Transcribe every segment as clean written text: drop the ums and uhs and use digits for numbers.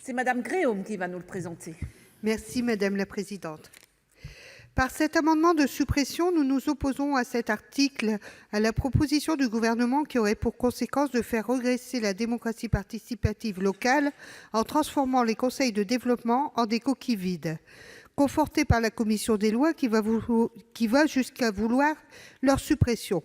C'est Madame Gréaume qui va nous le présenter. Merci madame la présidente. Par cet amendement de suppression, nous nous opposons à cet article, à la proposition du Gouvernement qui aurait pour conséquence de faire regresser la démocratie participative locale en transformant les conseils de développement en des coquilles vides, confortée par la commission des lois qui va jusqu'à vouloir leur suppression.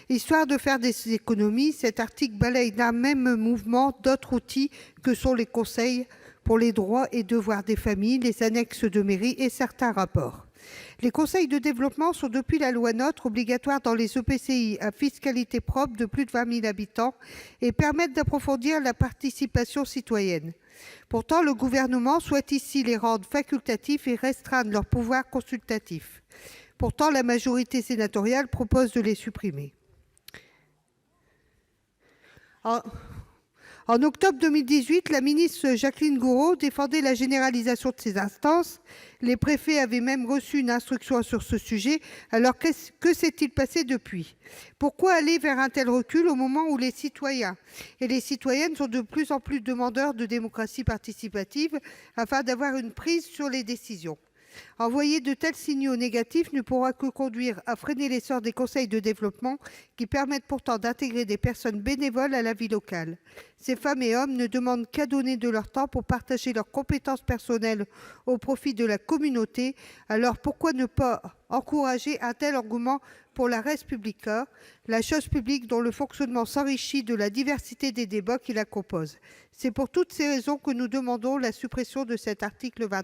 Histoire de faire des économies, cet article balaye d'un même mouvement d'autres outils que sont les conseils pour les droits et devoirs des familles, les annexes de mairie et certains rapports. Les conseils de développement sont, depuis la loi NOTRe, obligatoires dans les EPCI à fiscalité propre de plus de 20 000 habitants et permettent d'approfondir la participation citoyenne. Pourtant, le Gouvernement souhaite ici les rendre facultatifs et restreindre leur pouvoir consultatif. Pourtant, la majorité sénatoriale propose de les supprimer. En octobre 2018, la ministre Jacqueline Gourault défendait la généralisation de ces instances. Les préfets avaient même reçu une instruction sur ce sujet. Alors, que s'est-il passé depuis ? Pourquoi aller vers un tel recul au moment où les citoyens et les citoyennes sont de plus en plus demandeurs de démocratie participative afin d'avoir une prise sur les décisions ? Envoyer de tels signaux négatifs ne pourra que conduire à freiner l'essor des conseils de développement qui permettent pourtant d'intégrer des personnes bénévoles à la vie locale. Ces femmes et hommes ne demandent qu'à donner de leur temps pour partager leurs compétences personnelles au profit de la communauté. Alors pourquoi ne pas encourager un tel engouement pour la res publica, la chose publique dont le fonctionnement s'enrichit de la diversité des débats qui la composent ? C'est pour toutes ces raisons que nous demandons la suppression de cet article 23.